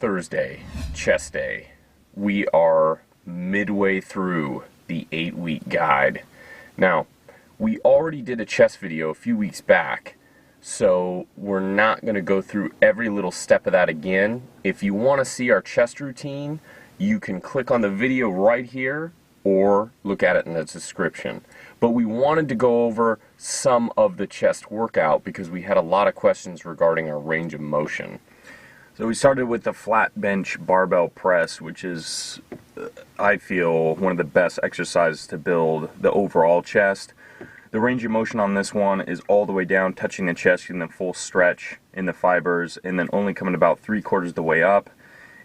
Thursday, chest day. We are midway through the 8-week guide. Now, we already did a chest video a few weeks back, so we're not going to go through every little step of that again. If you want to see our chest routine, you can click on the video right here or look at it in the description. But we wanted to go over some of the chest workout because we had a lot of questions regarding our range of motion. So we started with the flat bench barbell press, which is, I feel, one of the best exercises to build the overall chest. The range of motion on this one is all the way down, touching the chest, getting the full stretch in the fibers, and then only coming about 3/4 of the way up.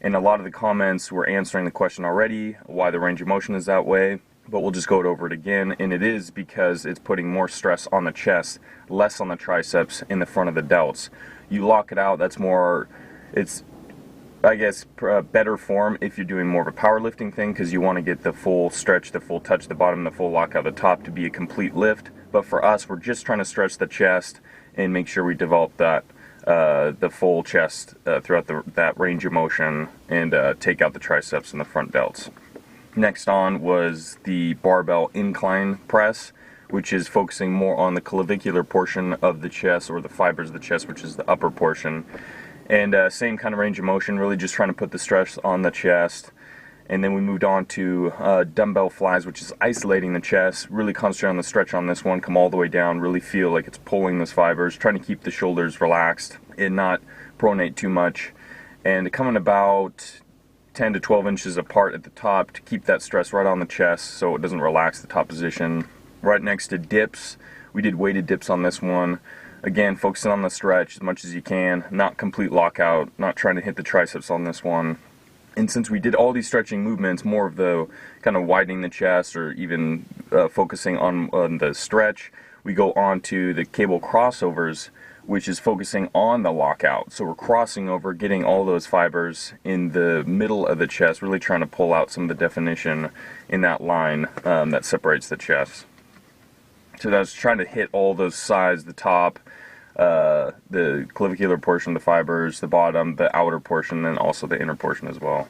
And a lot of the comments were answering the question already, why the range of motion is that way, but we'll just go over it again. And it is because it's putting more stress on the chest, less on the triceps in the front of the delts. You lock it out, that's more... It's, I guess, better form if you're doing more of a powerlifting thing because you want to get the full stretch, the full touch the bottom, the full lockout the top to be a complete lift. But for us, we're just trying to stretch the chest and make sure we develop that the full chest throughout that range of motion and take out the triceps and the front delts. Next on was the barbell incline press, which is focusing more on the clavicular portion of the chest, or the fibers of the chest, which is the upper portion. And same kind of range of motion, really just trying to put the stress on the chest. And then we moved on to dumbbell flies, which is isolating the chest, really concentrate on the stretch on this one, come all the way down, really feel like it's pulling those fibers, trying to keep the shoulders relaxed and not pronate too much. And coming about 10 to 12 inches apart at the top to keep that stress right on the chest so it doesn't relax the top position. Right next to dips, we did weighted dips on this one. Again, focusing on the stretch as much as you can, not complete lockout, not trying to hit the triceps on this one. And since we did all these stretching movements, more of the kind of widening the chest or even focusing on the stretch, we go on to the cable crossovers, which is focusing on the lockout. So we're crossing over, getting all those fibers in the middle of the chest, really trying to pull out some of the definition in that line that separates the chest. So that's trying to hit all those sides, the top, the clavicular portion, the fibers, the bottom, the outer portion, and also the inner portion as well.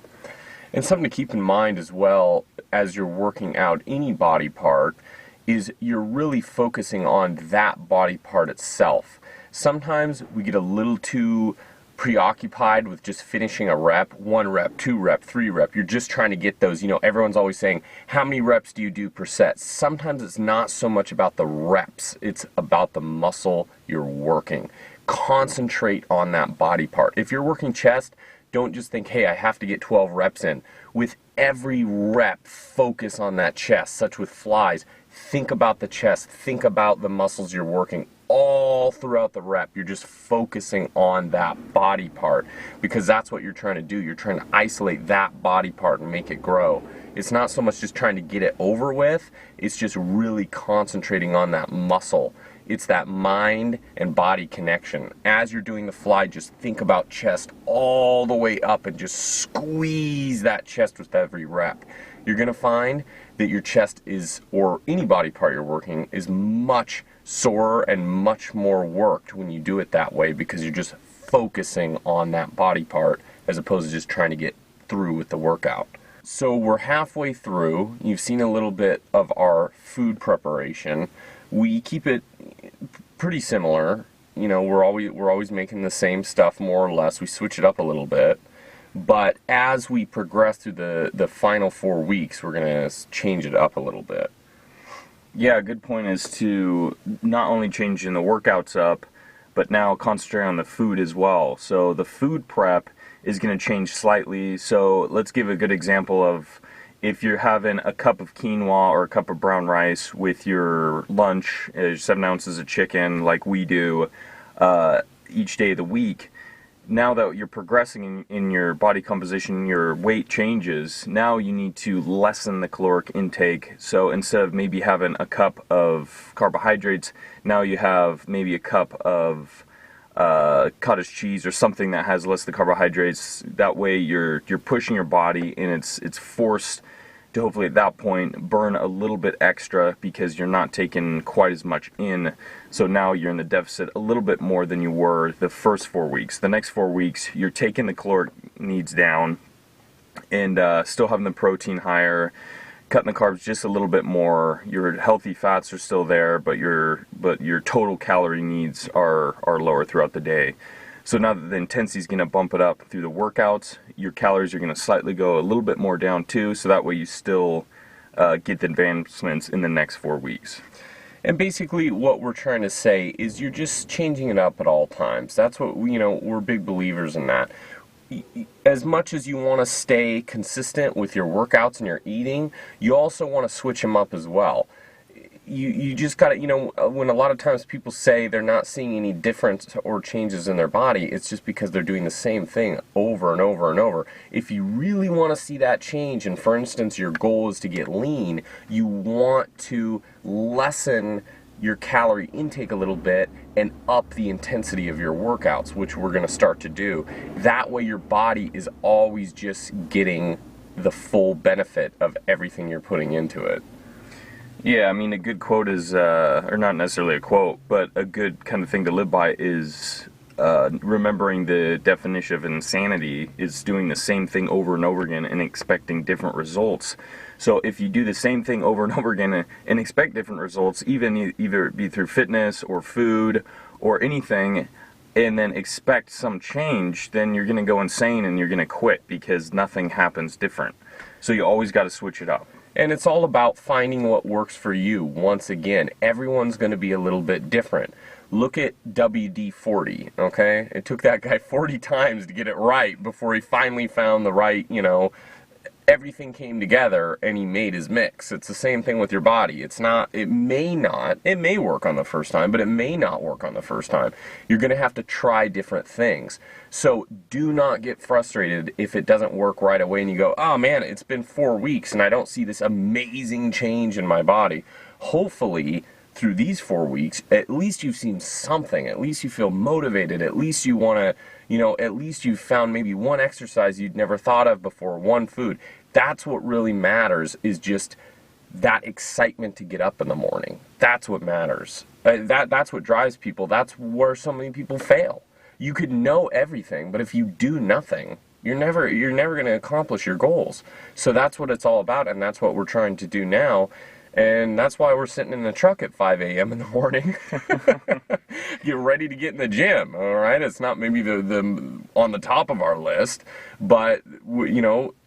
And something to keep in mind as well as you're working out any body part is you're really focusing on that body part itself. Sometimes we get a little too preoccupied with just finishing a rep, 1 rep, 2 rep, 3 rep. You're just trying to get those, everyone's always saying, how many reps do you do per set? Sometimes it's not so much about the reps, it's about the muscle you're working. Concentrate on that body part. If you're working chest, don't just think, hey, I have to get 12 reps in. With every rep, focus on that chest, such with flies. Think about the chest, think about the muscles you're working. All throughout the rep, you're just focusing on that body part because that's what you're trying to do. You're trying to isolate that body part and make it grow. It's not so much just trying to get it over with, it's just really concentrating on that muscle. It's that mind and body connection. As you're doing the fly, just think about chest all the way up and just squeeze that chest with every rep. You're going to find that your chest is, or any body part you're working, is much sorer and much more worked when you do it that way because you're just focusing on that body part as opposed to just trying to get through with the workout. So we're halfway through. You've seen a little bit of our food preparation. We keep it pretty similar. We're always making the same stuff more or less. We switch it up a little bit. But as we progress through the final 4 weeks, we're going to change it up a little bit. Yeah, a good point is to not only changing the workouts up, but now concentrate on the food as well. So the food prep is going to change slightly. So let's give a good example of if you're having a cup of quinoa or a cup of brown rice with your lunch, 7 ounces of chicken like we do each day of the week. Now that you're progressing in your body composition, your weight changes, now you need to lessen the caloric intake. So instead of maybe having a cup of carbohydrates, now you have maybe a cup of cottage cheese or something that has less of the carbohydrates. That way you're pushing your body and it's forced to hopefully at that point burn a little bit extra because you're not taking quite as much in. So now you're in the deficit a little bit more than you were the first 4 weeks. The next 4 weeks, you're taking the caloric needs down and still having the protein higher, cutting the carbs just a little bit more. Your healthy fats are still there, but your total calorie needs are lower throughout the day. So now that the intensity is going to bump it up through the workouts, your calories are going to slightly go a little bit more down too, so that way you still get the advancements in the next 4 weeks. And basically what we're trying to say is you're just changing it up at all times. That's what, we're big believers in that. As much as you want to stay consistent with your workouts and your eating, you also want to switch them up as well. You just got to, when a lot of times people say they're not seeing any difference or changes in their body, it's just because they're doing the same thing over and over and over. If you really want to see that change, and for instance your goal is to get lean, you want to lessen your calorie intake a little bit and up the intensity of your workouts, which we're going to start to do. That way your body is always just getting the full benefit of everything you're putting into it. Yeah, I mean, a good quote is, or not necessarily a quote, but a good kind of thing to live by is remembering the definition of insanity is doing the same thing over and over again and expecting different results. So if you do the same thing over and over again and expect different results, even either be through fitness or food or anything, and then expect some change, then you're going to go insane and you're going to quit because nothing happens different. So you always got to switch it up. And it's all about finding what works for you. Once again, everyone's going to be a little bit different. Look at WD-40, okay? It took that guy 40 times to get it right before he finally found the right, everything came together and he made his mix. It's the same thing with your body. It may work on the first time, but it may not work on the first time. You're going to have to try different things. So do not get frustrated if it doesn't work right away and you go, oh man, it's been 4 weeks and I don't see this amazing change in my body. Hopefully, through these 4 weeks, at least you've seen something. At least you feel motivated. At least you want to, at least you've found maybe one exercise you'd never thought of before, one food. That's what really matters, is just that excitement to get up in the morning. That's what matters. That's what drives people. That's where so many people fail. You could know everything, but if you do nothing, you're never going to accomplish your goals. So that's what it's all about, and that's what we're trying to do now. And that's why we're sitting in the truck at 5 a.m. in the morning. Get ready to get in the gym, all right? It's not maybe the on the top of our list, but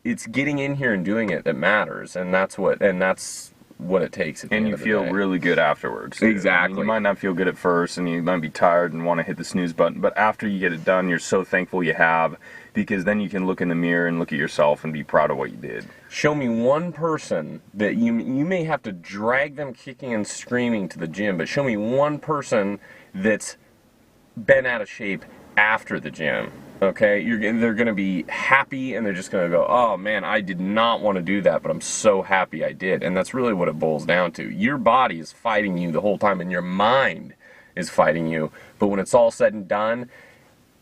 it's getting in here and doing it that matters, and that's what it takes at the and end you of the feel day. really good afterwards. Exactly. I mean, you might not feel good at first and you might be tired and want to hit the snooze button, but after you get it done, you're so thankful you have, because then you can look in the mirror and look at yourself and be proud of what you did. Show me one person that you may have to drag them kicking and screaming to the gym, but show me one person that's been out of shape after the gym. Okay, they're going to be happy and they're just going to go, oh man, I did not want to do that, but I'm so happy I did. And that's really what it boils down to. Your body is fighting you the whole time and your mind is fighting you. But when it's all said and done,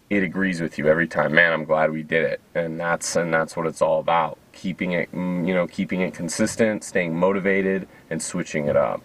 it agrees with you every time. Man, I'm glad we did it. And that's what it's all about. Keeping it consistent, staying motivated, and switching it up.